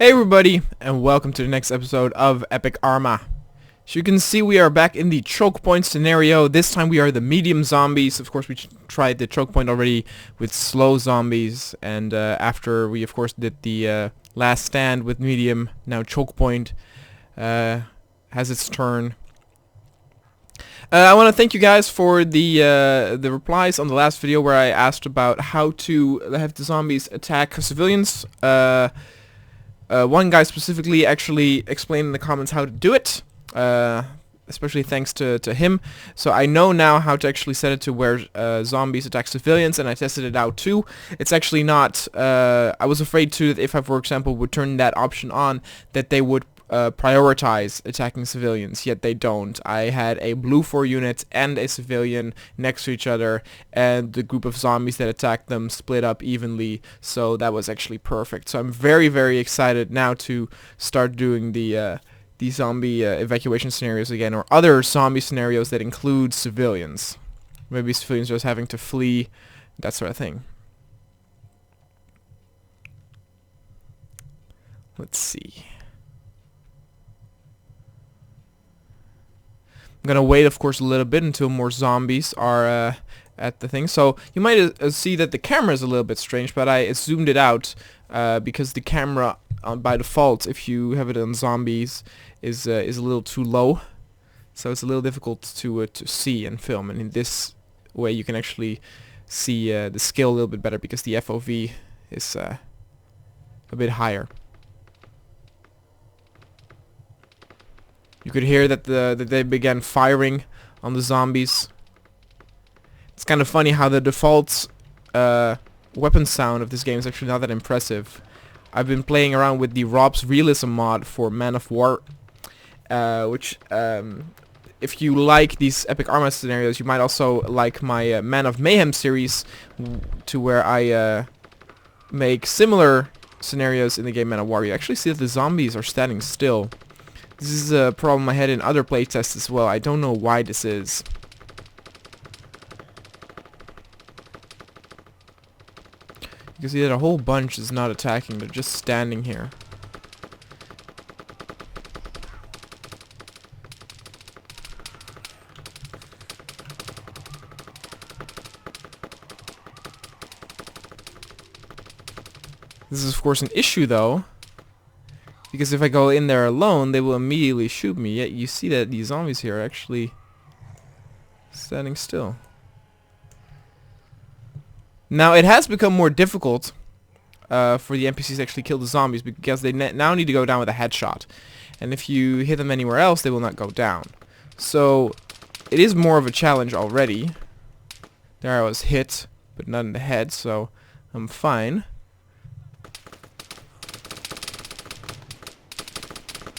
Hey everybody, and welcome to the next episode of Epic ARMA. As you can see, we are back in the Chokepoint scenario. This time we are the medium zombies. Of course, we tried the Chokepoint already with slow zombies, and after we of course did the last stand with medium, now Chokepoint has its turn. I want to thank you guys for the replies on the last video where I asked about how to have the zombies attack civilians. One guy specifically actually explained in the comments how to do it, especially thanks to him. So I know now how to actually set it to where zombies attack civilians, and I tested it out too. It's actually not, I was afraid too that if I, for example, would turn that option on, that they would prioritize attacking civilians, yet they don't. I had a blue 4 unit and a civilian next to each other, and the group of zombies that attacked them split up evenly, so that was actually perfect. So I'm very, very excited now to start doing the zombie evacuation scenarios again, or other zombie scenarios that include civilians. Maybe civilians just having to flee, that sort of thing. Let's see. I'm gonna wait, of course, a little bit until more zombies are at the thing. So you might see that the camera is a little bit strange, but I zoomed it out because the camera, by default, if you have it on zombies, is a little too low. So it's a little difficult to see and film. And in this way, you can actually see the scale a little bit better because the FOV is a bit higher. You could hear that they began firing on the zombies. It's kind of funny how the default weapon sound of this game is actually not that impressive. I've been playing around with the Rob's Realism mod for Man of War, which, if you like these Epic ARMA scenarios, you might also like my Man of Mayhem series, to where I make similar scenarios in the game Man of War. You actually see that the zombies are standing still. This is a problem I had in other playtests as well. I don't know why this is. You can see that a whole bunch is not attacking. They're just standing here. This is of course an issue though, because if I go in there alone, they will immediately shoot me. Yet you see that these zombies here are actually standing still. Now it has become more difficult for the NPCs to actually kill the zombies, because they now need to go down with a headshot. And if you hit them anywhere else, they will not go down. So it is more of a challenge already. There I was hit, but not in the head, so I'm fine.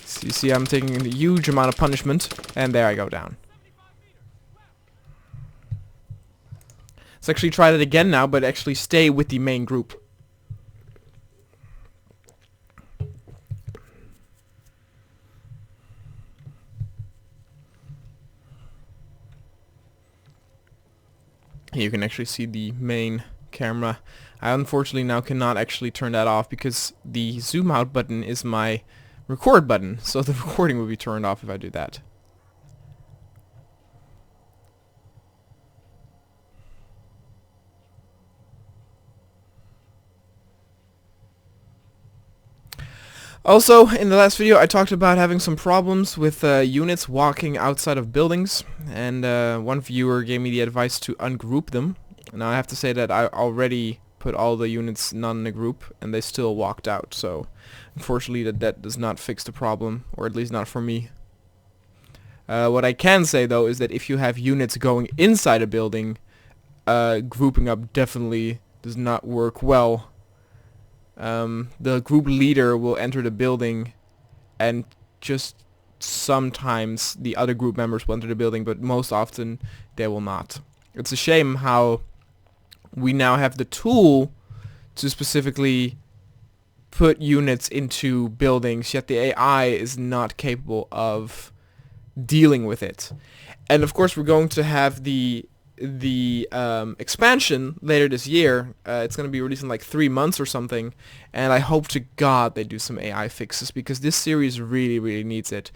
So you see I'm taking a huge amount of punishment, and there I go down. Let's actually try that again now, but actually stay with the main group. Here you can actually see the main camera. I unfortunately now cannot actually turn that off because the zoom out button is my record button, so the recording will be turned off if I do that. Also, in the last video I talked about having some problems with units walking outside of buildings, and one viewer gave me the advice to ungroup them. Now I have to say that I already put all the units not in a group, and they still walked out, so unfortunately that does not fix the problem, or at least not for me. What I can say though is that if you have units going inside a building, grouping up definitely does not work well. The group leader will enter the building, and just sometimes the other group members will enter the building, but most often they will not. It's a shame how we now have the tool to specifically put units into buildings, yet the AI is not capable of dealing with it. And of course we're going to have the the expansion later this year. It's going to be released in like 3 months or something, and I hope to God they do some AI fixes, because this series really, really needs it.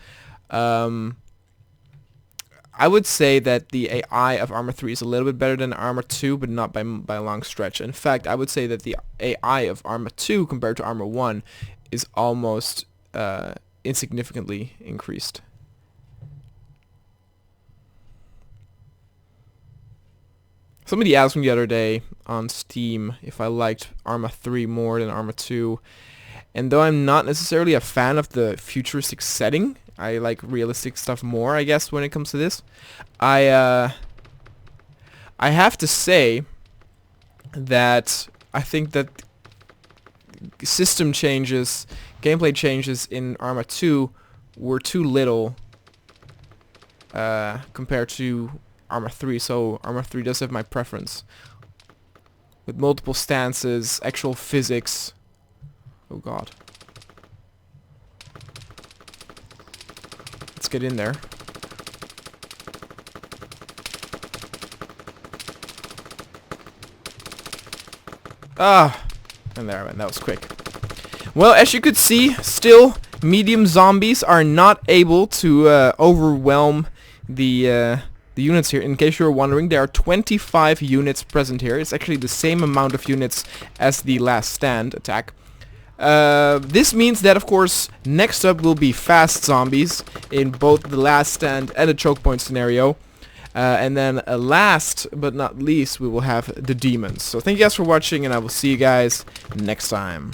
I would say that the AI of Arma 3 is a little bit better than Arma 2, but not by a long stretch. In fact, I would say that the AI of Arma 2 compared to Arma 1 is almost insignificantly increased. Somebody asked me the other day on Steam if I liked Arma 3 more than Arma 2, and though I'm not necessarily a fan of the futuristic setting, I like realistic stuff more, I guess, when it comes to this. I have to say that I think that system changes, gameplay changes in Arma 2 were too little compared to Arma 3, so Arma 3 does have my preference. With multiple stances, actual physics. Oh god. Let's get in there. Ah! And there I went, that was quick. Well, as you could see, still, medium zombies are not able to overwhelm the units here. In case you were wondering, there are 25 units present here. It's actually the same amount of units as the last stand attack. This means that, of course, next up will be fast zombies in both the last stand and the choke point scenario. And then last but not least, we will have the demons. So thank you guys for watching, and I will see you guys next time.